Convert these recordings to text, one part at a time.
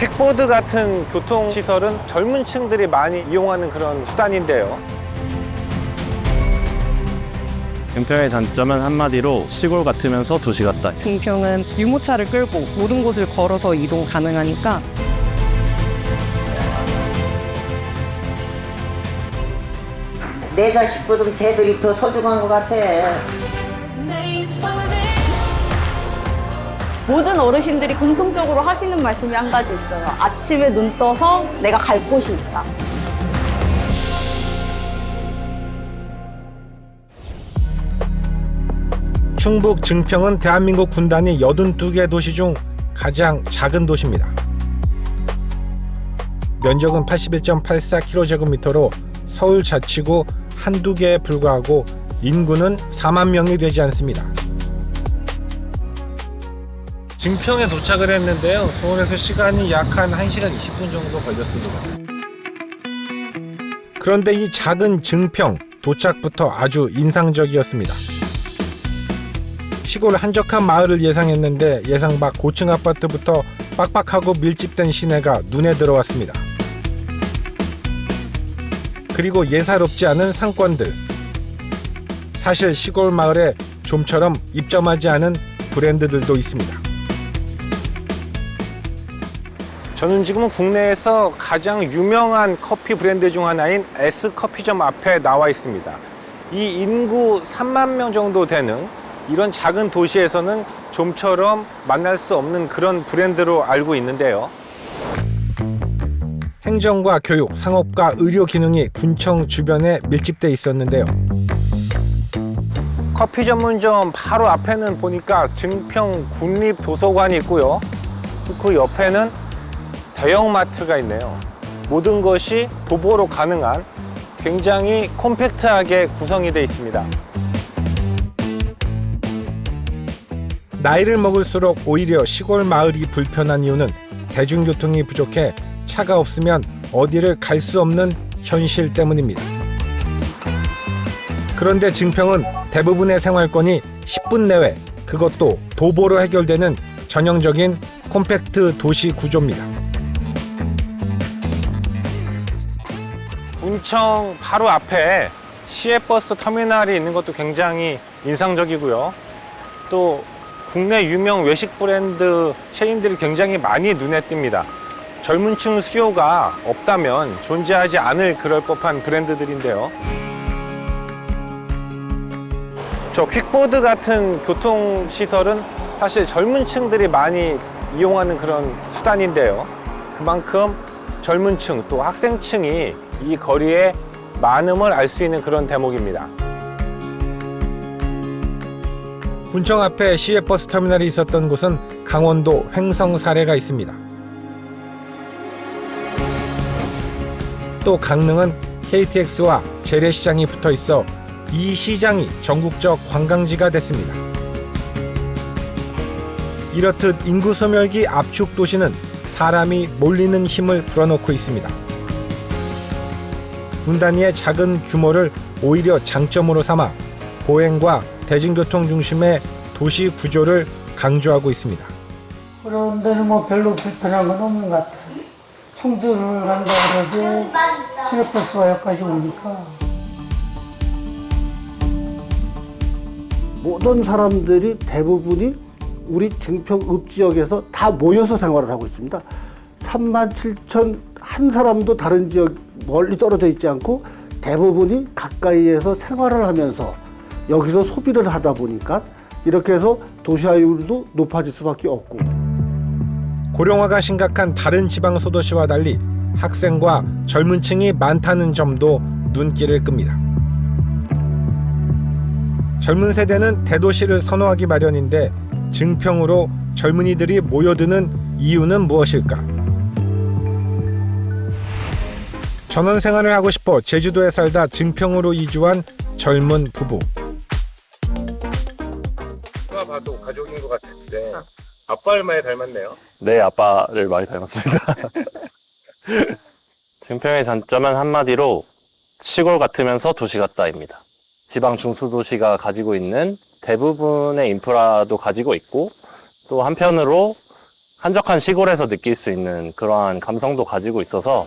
퀵보드 같은 교통시설은 젊은 층들이 많이 이용하는 그런 수단인데요. 증평의 장점은 한마디로 시골 같으면서 도시 같다. 증평은 유모차를 끌고 모든 곳을 걸어서 이동 가능하니까 내 자식보다 쟤들이 더 소중한 것 같아. 모든 어르신들이 공통적으로 하시는 말씀이 한 가지 있어요. 아침에 눈 떠서 내가 갈 곳이 있다. 충북 증평은 대한민국 군단위 82개 도시 중 가장 작은 도시입니다. 면적은 81.84km제곱미터로 서울 자치구 한두 개에 불과하고 인구는 4만 명이 되지 않습니다. 증평에 도착을 했는데요. 서울에서 시간이 약 한 1시간 20분 정도 걸렸습니다. 그런데 이 작은 증평, 도착부터 아주 인상적이었습니다. 시골 한적한 마을을 예상했는데 예상 밖 고층 아파트부터 빡빡하고 밀집된 시내가 눈에 들어왔습니다. 그리고 예사롭지 않은 상권들. 사실 시골 마을에 좀처럼 입점하지 않은 브랜드들도 있습니다. 저는 지금은 국내에서 가장 유명한 커피 브랜드 중 하나인 S커피점 앞에 나와 있습니다. 이 인구 3만 명 정도 되는 이런 작은 도시에서는 좀처럼 만날 수 없는 그런 브랜드로 알고 있는데요. 행정과 교육, 상업과 의료 기능이 군청 주변에 밀집돼 있었는데요. 커피 전문점 바로 앞에는 보니까 증평 국립도서관이 있고요. 그 옆에는 대형마트가 있네요. 모든 것이 도보로 가능한 굉장히 콤팩트하게 구성이 되어 있습니다. 나이를 먹을수록 오히려 시골 마을이 불편한 이유는 대중교통이 부족해 차가 없으면 어디를 갈 수 없는 현실 때문입니다. 그런데 증평은 대부분의 생활권이 10분 내외, 그것도 도보로 해결되는 전형적인 콤팩트 도시 구조입니다. 군청 바로 앞에 시외버스 터미널이 있는 것도 굉장히 인상적이고요. 또 국내 유명 외식 브랜드 체인들이 굉장히 많이 눈에 띕니다. 젊은 층 수요가 없다면 존재하지 않을 그럴 법한 브랜드들인데요. 저 퀵보드 같은 교통시설은 사실 젊은 층들이 많이 이용하는 그런 수단인데요. 그만큼 젊은 층 또 학생층이 이 거리에 많음을 알 수 있는 그런 대목입니다. 군청 앞에 시외버스 터미널이 있었던 곳은 강원도 횡성 사례가 있습니다. 또 강릉은 KTX와 재래시장이 붙어 있어 이 시장이 전국적 관광지가 됐습니다. 이렇듯 인구 소멸기 압축 도시는 사람이 몰리는 힘을 불어넣고 있습니다. 군단위의 작은 규모를 오히려 장점으로 삼아 보행과 대중교통 중심의 도시 구조를 강조하고 있습니다. 그런 데는 뭐 별로 불편한 건 없는 것 같아요. 청주를 간다 그러지 시내버스가 여기까지 오니까. 모든 사람들이 대부분이 우리 증평 읍지역에서 다 모여서 생활을 하고 있습니다. 37,000 한 사람도 다른 지역 멀리 떨어져 있지 않고 대부분이 가까이에서 생활을 하면서 여기서 소비를 하다 보니까 이렇게 해서 도시화율도 높아질 수밖에 없고. 고령화가 심각한 다른 지방 소도시와 달리 학생과 젊은 층이 많다는 점도 눈길을 끕니다. 젊은 세대는 대도시를 선호하기 마련인데 증평으로 젊은이들이 모여드는 이유는 무엇일까? 전원 생활을 하고 싶어 제주도에 살다 증평으로 이주한 젊은 부부. 누가 봐도 가족인 것 같은데 아빠를 많이 닮았네요. 네, 아빠를 많이 닮았습니다. 증평의 장점은 한마디로 시골 같으면서 도시 같다입니다. 지방 중소도시가 가지고 있는 대부분의 인프라도 가지고 있고 또 한편으로 한적한 시골에서 느낄 수 있는 그러한 감성도 가지고 있어서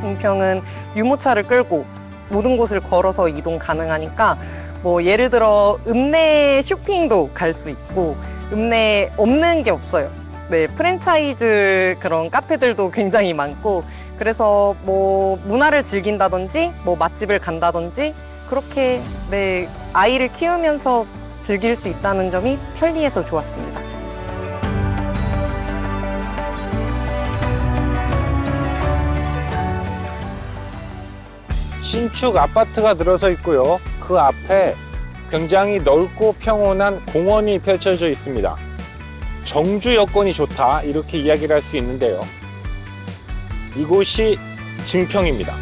증평은 유모차를 끌고 모든 곳을 걸어서 이동 가능하니까 뭐 예를 들어 읍내 쇼핑도 갈 수 있고 읍내에 없는 게 없어요. 네, 프랜차이즈 그런 카페들도 굉장히 많고 그래서 뭐 문화를 즐긴다든지 뭐 맛집을 간다든지 그렇게 네, 아이를 키우면서 즐길 수 있다는 점이 편리해서 좋았습니다. 신축 아파트가 들어서 있고요. 그 앞에 굉장히 넓고 평온한 공원이 펼쳐져 있습니다. 정주 여건이 좋다 이렇게 이야기를 할 수 있는데요. 이곳이 증평입니다.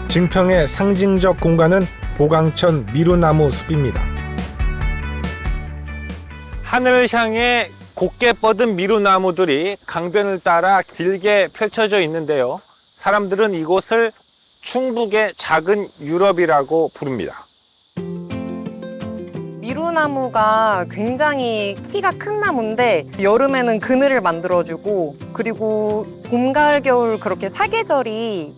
증평의 상징적 공간은 보강천 미루나무 숲입니다. 하늘을 향해 곱게 뻗은 미루나무들이 강변을 따라 길게 펼쳐져 있는데요. 사람들은 이곳을 충북의 작은 유럽이라고 부릅니다. 미루나무가 굉장히 키가 큰 나무인데 여름에는 그늘을 만들어주고 그리고 봄, 가을, 겨울 그렇게 사계절이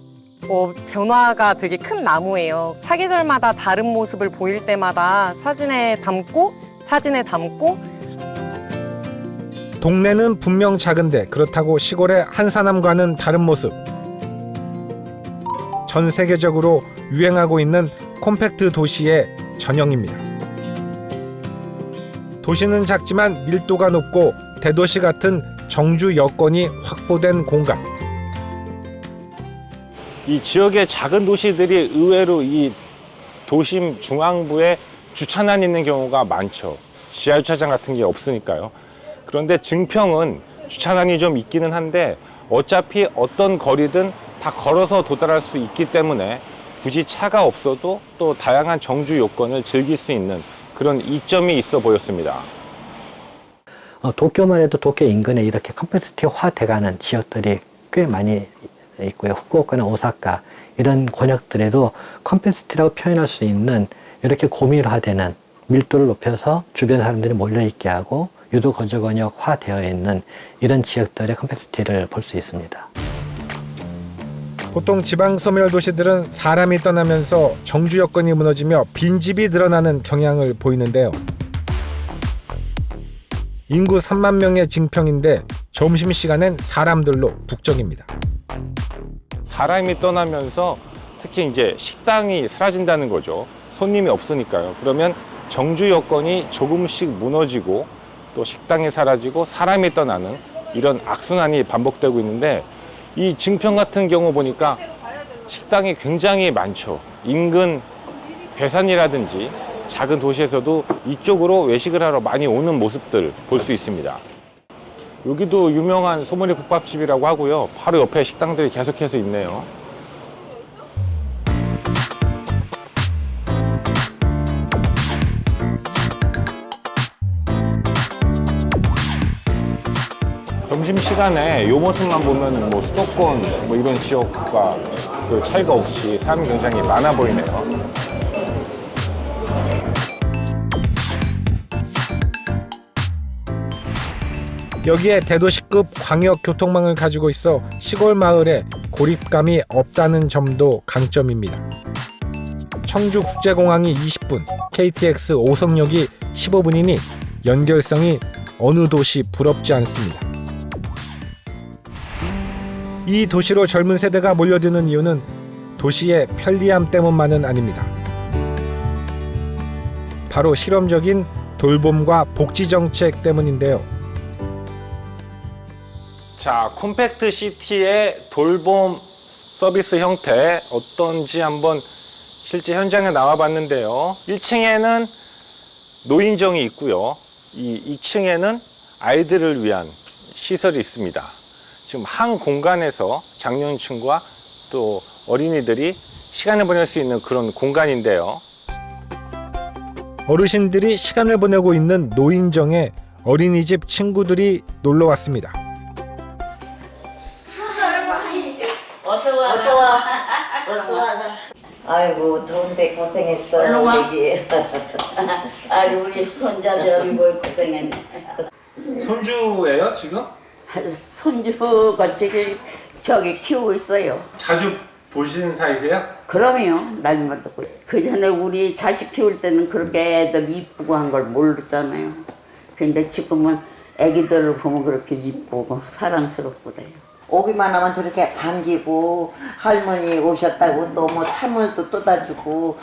변화가 되게 큰 나무예요. 사계절마다 다른 모습을 보일 때마다 사진에 담고 동네는 분명 작은데 그렇다고 시골의 한산함과는 다른 모습. 전 세계적으로 유행하고 있는 콤팩트 도시의 전형입니다. 도시는 작지만 밀도가 높고 대도시 같은 정주 여건이 확보된 공간. 이 지역의 작은 도시들이 의외로 이 도심 중앙부에 주차난 있는 경우가 많죠. 지하 주차장 같은 게 없으니까요. 그런데 증평은 주차난이 좀 있기는 한데 어차피 어떤 거리든 다 걸어서 도달할 수 있기 때문에 굳이 차가 없어도 또 다양한 정주 요건을 즐길 수 있는 그런 이점이 있어 보였습니다. 도쿄만 해도 도쿄 인근에 이렇게 컴패시티화 돼가는 지역들이 꽤 많이 있고요. 후쿠오카나 오사카 이런 권역들에도 컴패시티라고 표현할 수 있는 이렇게 고밀화되는 밀도를 높여서 주변 사람들이 몰려있게 하고 유도 거주 권역화 되어 있는 이런 지역들의 컴패시티를 볼 수 있습니다. 보통 지방 소멸 도시들은 사람이 떠나면서 정주 여건이 무너지며 빈집이 늘어나는 경향을 보이는데요. 인구 3만 명의 증평인데 점심시간엔 사람들로 북적입니다. 사람이 떠나면서 특히 이제 식당이 사라진다는 거죠. 손님이 없으니까요. 그러면 정주 여건이 조금씩 무너지고 또 식당이 사라지고 사람이 떠나는 이런 악순환이 반복되고 있는데 이 증평 같은 경우 보니까 식당이 굉장히 많죠. 인근 괴산이라든지 작은 도시에서도 이쪽으로 외식을 하러 많이 오는 모습들 볼 수 있습니다. 여기도 유명한 소머리 국밥집이라고 하고요. 바로 옆에 식당들이 계속해서 있네요. 점심시간에 이 모습만 보면 뭐 수도권 뭐 이런 지역과 그 차이가 없이 사람이 굉장히 많아 보이네요. 여기에 대도시급 광역교통망을 가지고 있어 시골 마을에 고립감이 없다는 점도 강점입니다. 청주국제공항이 20분, KTX 오송역이 15분이니 연결성이 어느 도시 부럽지 않습니다. 이 도시로 젊은 세대가 몰려드는 이유는 도시의 편리함 때문만은 아닙니다. 바로 실험적인 돌봄과 복지 정책 때문인데요. 자, 콤팩트 시티의 돌봄 서비스 형태 어떤지 한번 실제 현장에 나와 봤는데요. 1층에는 노인정이 있고요. 이 2층에는 아이들을 위한 시설이 있습니다. 지금 한 공간에서 장년층과 또 어린이들이 시간을 보낼 수 있는 그런 공간인데요. 어르신들이 시간을 보내고 있는 노인정에 어린이집 친구들이 놀러 왔습니다. 아이고 더운데 고생했어. 얼른 와. 여기. 아니 우리 손자들이 뭐 고생했네. 손주예요 지금? 손주가 지금 저기 키우고 있어요. 자주 보시는 사이세요? 그럼요. 날만 듣고. 그 전에 우리 자식 키울 때는 그렇게 애들 이쁘고 한 걸 모르잖아요. 근데 지금은 애기들을 보면 그렇게 이쁘고 사랑스럽고 그래요. 오기만 하면 저렇게 반기고 할머니 오셨다고 또 뭐 참을 또 뜯어주고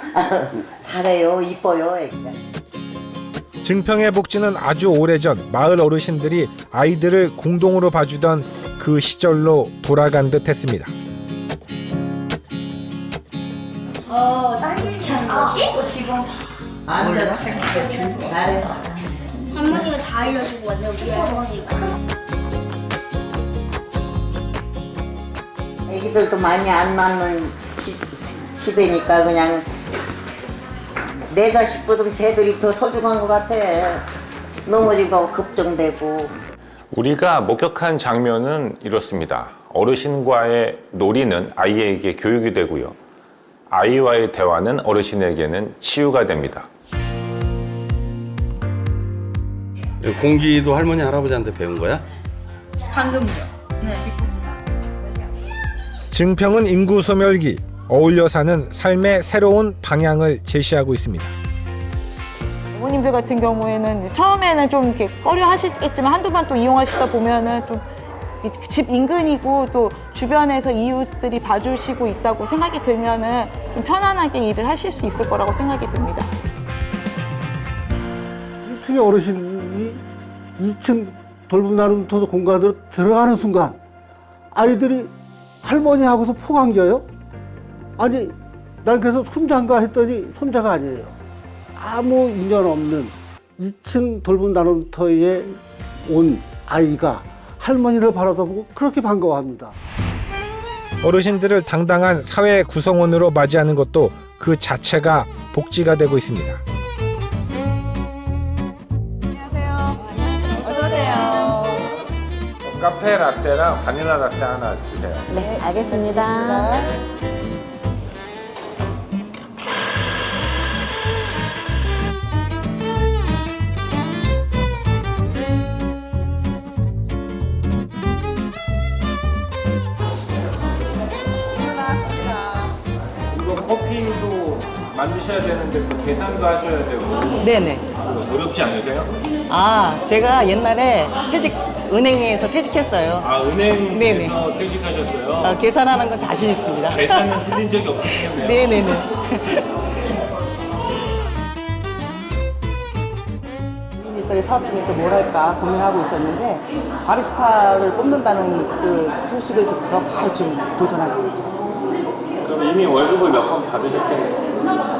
잘해요. 이뻐요 애기가. 증평의 복지는 아주 오래전 마을 어르신들이 아이들을 공동으로 봐주던 그 시절로 돌아간 듯 했습니다. 완전 잘해. 할머니가 다 알려주고 왔네 우리 할머니가. 애기들도 많이 안 맞는 시대니까 그냥 내 자식보다 쟤들이 더 소중한 것 같아. 넘어지고 급정되고. 우리가 목격한 장면은 이렇습니다. 어르신과의 놀이는 아이에게 교육이 되고요. 아이와의 대화는 어르신에게는 치유가 됩니다. 공기도 할머니 할아버지한테 배운 거야? 방금요. 네. 증평은 인구 소멸기, 어울려 사는 삶의 새로운 방향을 제시하고 있습니다. 어머님들 같은 경우에는 처음에는 좀 이렇게 꺼려 하시겠지만 한두 번 또 이용하시다 보면은 좀 집 인근이고 또 주변에서 이웃들이 봐주시고 있다고 생각이 들면은 좀 편안하게 일을 하실 수 있을 거라고 생각이 듭니다. 1층의 어르신이 2층 돌봄 나눔터 공간으로 들어가는 순간 아이들이 할머니하고도 포강져요? 아니, 난 그래서 손자인가 했더니 손자가 아니에요. 아무 인연 없는 2층 돌봄 나눔터에 온 아이가 할머니를 바라보고 그렇게 반가워합니다. 어르신들을 당당한 사회 구성원으로 맞이하는 것도 그 자체가 복지가 되고 있습니다. 카페 라떼랑 바닐라 라떼 하나 주세요. 네, 알겠습니다. 이거 커피도 만드셔야 되는데 그 계산도 하셔야 되고 네네. 어렵지 않으세요? 아, 제가 옛날에 은행에서 퇴직했어요. 아, 은행에서 네네. 퇴직하셨어요? 계산하는 건 자신 있습니다. 계산은 틀린 적이 없으시겠네요. 네네네. 미니스터리 사업 중에서 뭘 할까 고민하고 있었는데 바리스타를 뽑는다는 그 소식을 듣고서 바로 좀 도전하게 됐죠. 그럼 이미 월급을 몇 번 받으셨어요?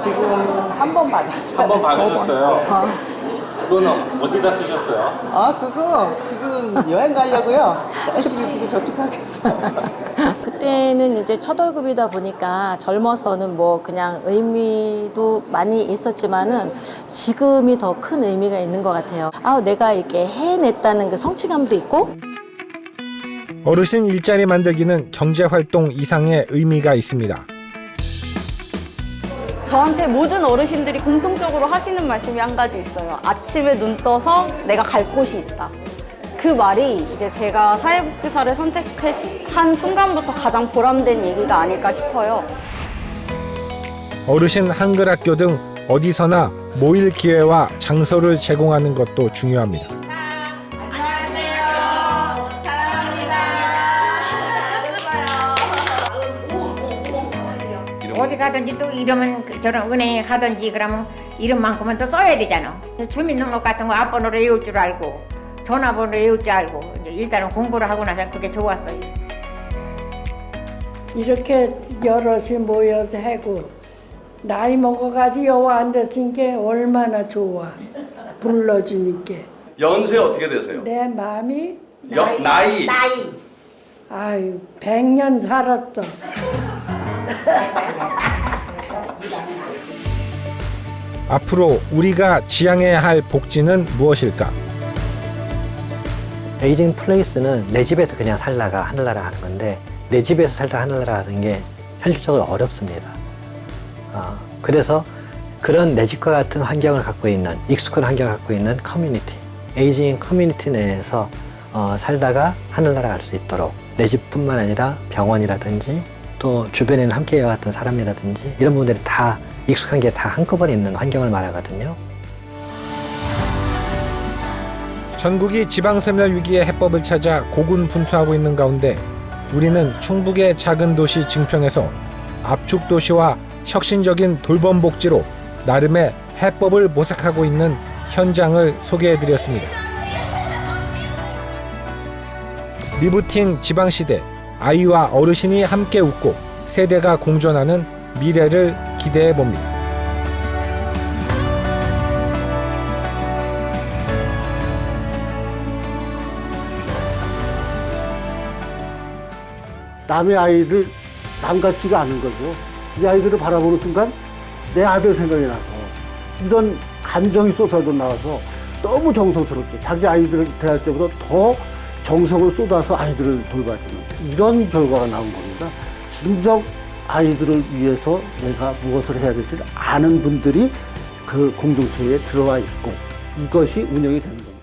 지금 한 번 받았어요. 한 번 받으셨어요? 두 번. 그거는 어디다 쓰셨어요? 아, 그거 지금 여행 가려고요. 열심히 지금 저축하겠어요. 그때는 이제 첫 월급이다 보니까 젊어서는 뭐 그냥 의미도 많이 있었지만은 지금이 더 큰 의미가 있는 것 같아요. 아, 내가 이렇게 해냈다는 그 성취감도 있고. 어르신 일자리 만들기는 경제활동 이상의 의미가 있습니다. 저한테 모든 어르신들이 공통적으로 하시는 말씀이 한 가지 있어요. 아침에 눈 떠서 내가 갈 곳이 있다. 그 말이 이제 제가 사회복지사를 선택한 순간부터 가장 보람된 얘기가 아닐까 싶어요. 어르신 한글학교 등 어디서나 모일 기회와 장소를 제공하는 것도 중요합니다. 어디 가든지 또 이러면 저런 은행에 가든지 그러면 이름만큼은 또 써야 되잖아. 주민등록 같은 거 앞번호로 외울 줄 알고 전화번호 외울 줄 알고 이제 일단은 공부를 하고 나서 그게 좋았어요. 이렇게 여럿이 모여서 하고 나이 먹어가지고 여기 앉았으니까 얼마나 좋아. 불러주니까. 연세 어떻게 되세요? 내 마음이 나이. 아유 100년 살았어. 앞으로 우리가 지향해야 할 복지는 무엇일까? 에이징 플레이스는 내 집에서 그냥 살다가 하늘나라 가는 건데 내 집에서 살다가 하늘나라 가는 게 현실적으로 어렵습니다. 그래서 그런 내 집과 같은 환경을 갖고 있는, 익숙한 환경을 갖고 있는 커뮤니티, 에이징 커뮤니티 내에서 살다가 하늘나라 갈 수 있도록 내 집뿐만 아니라 병원이라든지 또 주변에는 함께 같은 사람이라든지 이런 부분들이 다 익숙한 게 다 한꺼번에 있는 환경을 말하거든요. 전국이 지방소멸 위기의 해법을 찾아 고군분투하고 있는 가운데 우리는 충북의 작은 도시 증평에서 압축도시와 혁신적인 돌봄복지로 나름의 해법을 모색하고 있는 현장을 소개해드렸습니다. 리부팅 지방시대, 아이와 어르신이 함께 웃고 세대가 공존하는 미래를 기대해봅니다. 남의 아이를 남 같지가 않은 거죠. 이 아이들을 바라보는 순간 내 아들 생각이 나서 이런 감정이 쏟아져 나와서 너무 정성스럽게 자기 아이들을 대할 때보다 더 정성을 쏟아서 아이들을 돌봐주는 이런 결과가 나온 겁니다. 진정 아이들을 위해서 내가 무엇을 해야 될지 아는 분들이 그 공동체에 들어와 있고 이것이 운영이 되는 겁니다.